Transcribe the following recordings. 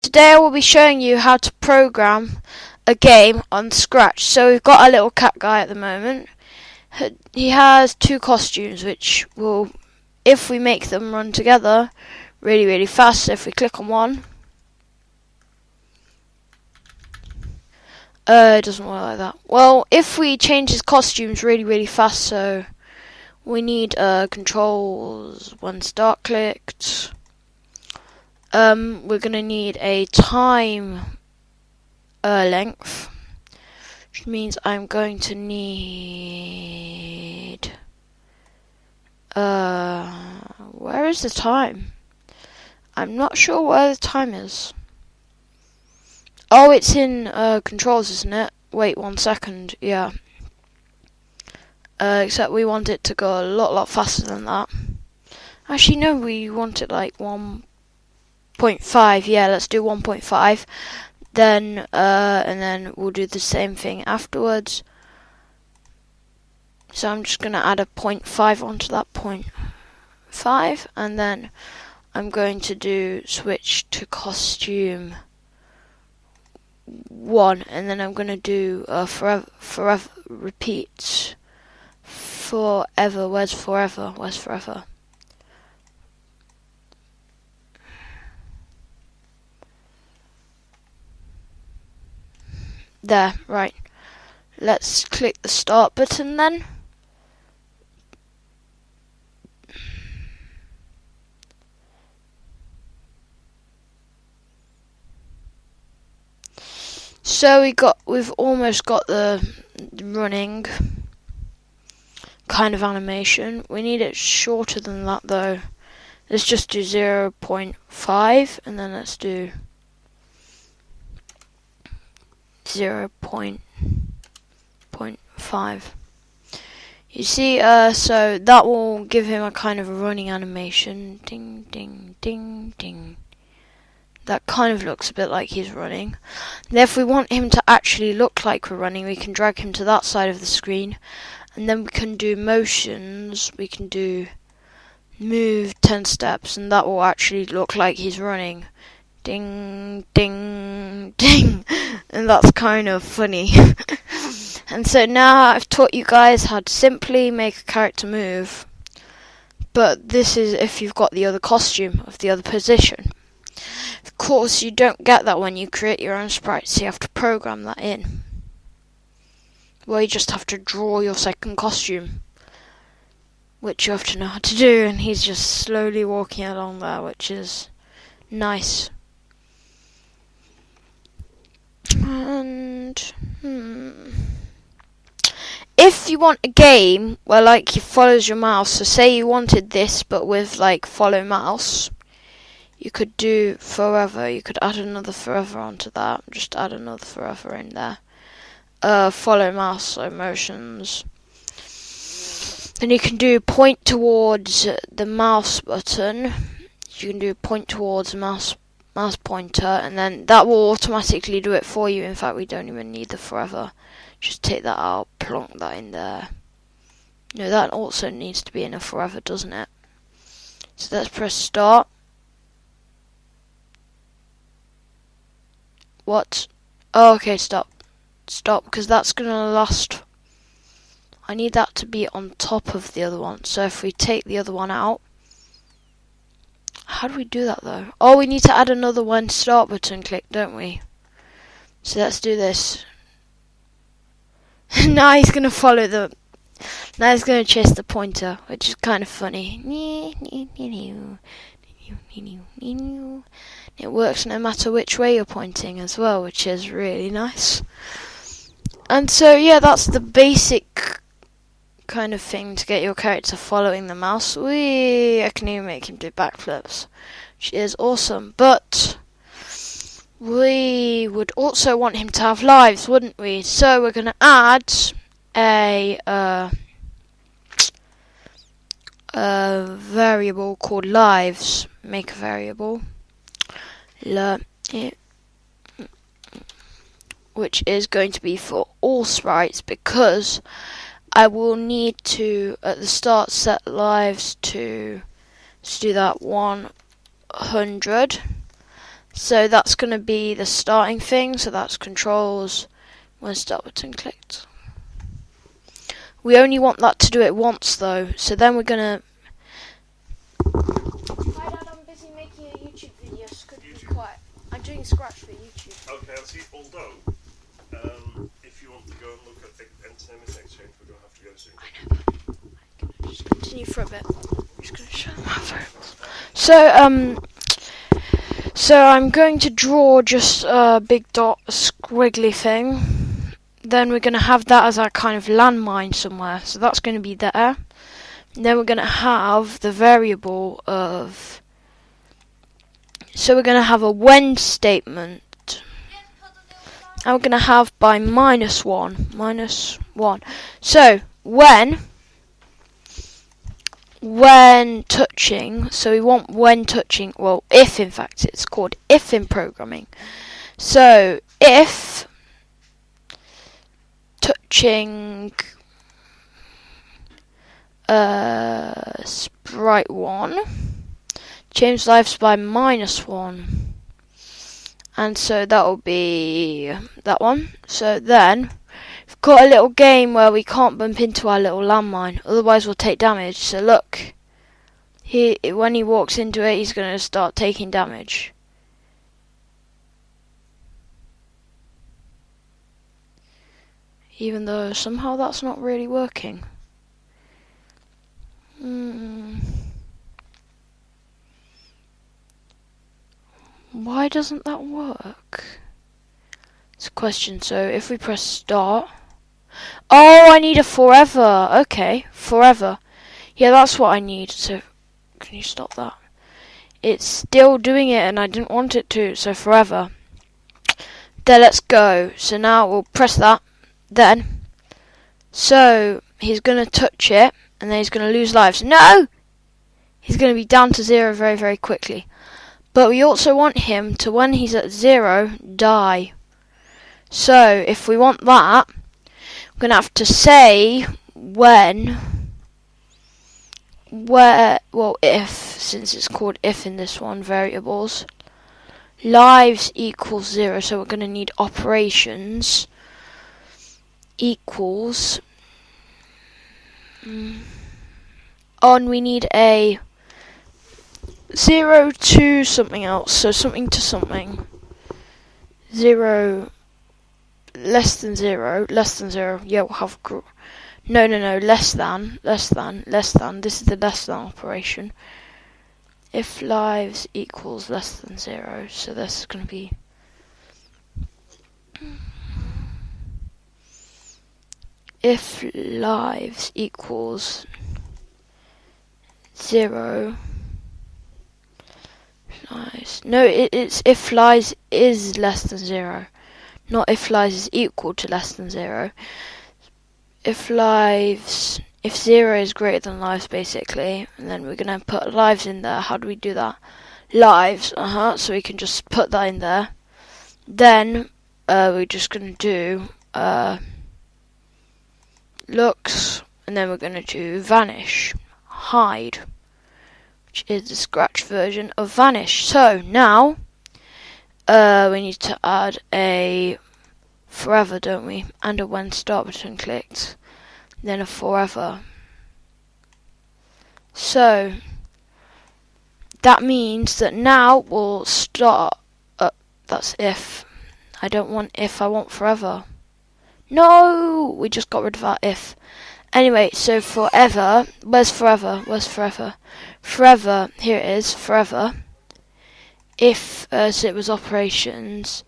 today I will be showing you how to program a game on Scratch. So we've got our little cat guy at the moment. He has two costumes which will, if we make them run together really fast, so if we click on one, it doesn't work like that. Well, if we change his costumes really fast, so we need controls when start clicked. We're gonna need a time length, which means I'm going to need where is the time? I'm not sure where the time is. Oh, it's in controls, isn't it? Wait 1 second. Yeah. Except we want it to go a lot faster than that. Actually, no, we want it like 1.5. Yeah, let's do 1.5. Then, and then we'll do the same thing afterwards. So I'm just gonna add a 0.5 onto that 0.5, and then I'm going to do switch to costume 1, and then I'm gonna do forever repeat. Forever, where's forever? Where's forever? There, right. Let's click the start button then. So we've almost got the running kind of animation. We need it shorter than that though. Let's just do 0.5, and then let's do 0.5. You see, so that will give him a kind of a running animation. Ding, ding, ding, ding. That kind of looks a bit like he's running. And if we want him to actually look like we're running, we can drag him to that side of the screen. And then we can do motions. We can do move 10 steps, and that will actually look like he's running. Ding, ding, ding. And that's kind of funny. And so now I've taught you guys how to simply make a character move. But this is if you've got the other costume of the other position. Of course, you don't get that when you create your own sprites, so you have to program that in. Well, you just have to draw your second costume, which you have to know how to do, and he's just slowly walking along there, which is nice. And if you want a game where like he follows your mouse, so say you wanted this but with like follow mouse, you could do forever. You could add another forever onto that. Just add another forever in there. Follow mouse, so motions. Then you can do point towards the mouse button. You can do point towards the mouse pointer, and then that will automatically do it for you. In fact, we don't even need the forever. Just take that out, plonk that in there. No, that also needs to be in a forever, doesn't it? So let's press start. What? Oh, okay, stop, because that's gonna last. I need that to be on top of the other one. So if we take the other one out, how do we do that though? Oh, we need to add another when start button click, don't we? So let's do this. Now he's gonna follow the. Now he's gonna chase the pointer, which is kind of funny. It works no matter which way you're pointing as well, which is really nice. And so yeah, that's the basic kind of thing to get your character following the mouse. I can even make him do backflips, which is awesome. But we would also want him to have lives, wouldn't we? So we're going to add a variable called lives. Make a variable, which is going to be for all sprites, because I will need to at the start set lives to, let's do that 100. So that's going to be the starting thing. So that's controls when start button clicked. We only want that to do it once though. So then we're going to... Hi Dad, I'm busy making a YouTube video, so could be quiet. I'm doing Scratch for YouTube. Okay, I'll see. Although, if you want to go and look at Entertainment Exchange, we're going to have to go soon. I know, but I'm going to just continue for a bit. I'm just going to show my variables. So I'm going to draw just a big dot, a squiggly thing. Then we're going to have that as our kind of landmine somewhere. So that's going to be there. And then we're going to have the variable of... So we're going to have a when statement. And we're going to have by -1. So when touching, so we want when touching, well, if in fact, it's called if in programming. So if touching sprite 1, change lives by -1, and so that will be that one. So then we've got a little game where we can't bump into our little landmine, otherwise we'll take damage. So look, when he walks into it, he's going to start taking damage. Even though somehow that's not really working. Why doesn't that work? It's a question. So if we press start... Oh, I need a forever. Okay, forever. Yeah, that's what I need. So can you stop that? It's still doing it and I didn't want it to. So forever. Then let's go. So now we'll press that. Then. So he's going to touch it. And then he's going to lose lives. No! He's going to be down to 0 very, very quickly. But we also want him to, when he's at 0, die. So if we want that, we're going to have to say if, since it's called if in this one, variables, lives equals 0. So we're going to need operations equals... and we need a 0 to something else, so something to something. 0 less than 0, yeah, we'll have no, less than, this is the less than operation. If lives equals less than 0, so this is going to be if lives equals 0, lives. No, it's if lives is less than 0, not if lives is equal to less than 0. If 0 is greater than lives, basically, and then we're gonna put lives in there. How do we do that? Lives, so we can just put that in there. Then we're just gonna do looks, and then we're gonna do vanish, hide, which is the Scratch version of vanish. So now we need to add a forever, don't we? And a when start button clicked, then a forever. So that means that now we'll start. That's if. I don't want if, I want forever. No, we just got rid of our if. Anyway, so forever. Where's forever? Forever. Here it is. Forever. If so it was operations.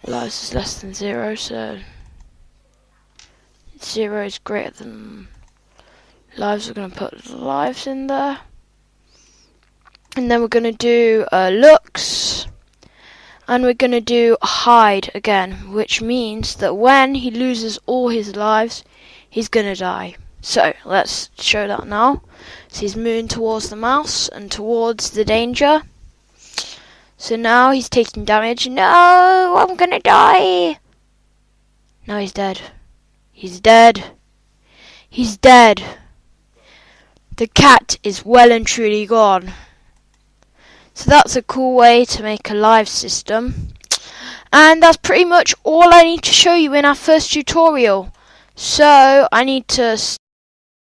Lives is less than 0, so 0 is greater than lives. We're going to put lives in there, and then we're going to do looks, and we're going to do hide again, which means that when he loses all his lives, he's going to die. So let's show that now. So he's moving towards the mouse and towards the danger. So now he's taking damage. No, I'm gonna die. No, he's dead. He's dead. He's dead. The cat is well and truly gone. So that's a cool way to make a live system. And that's pretty much all I need to show you in our first tutorial. So I need to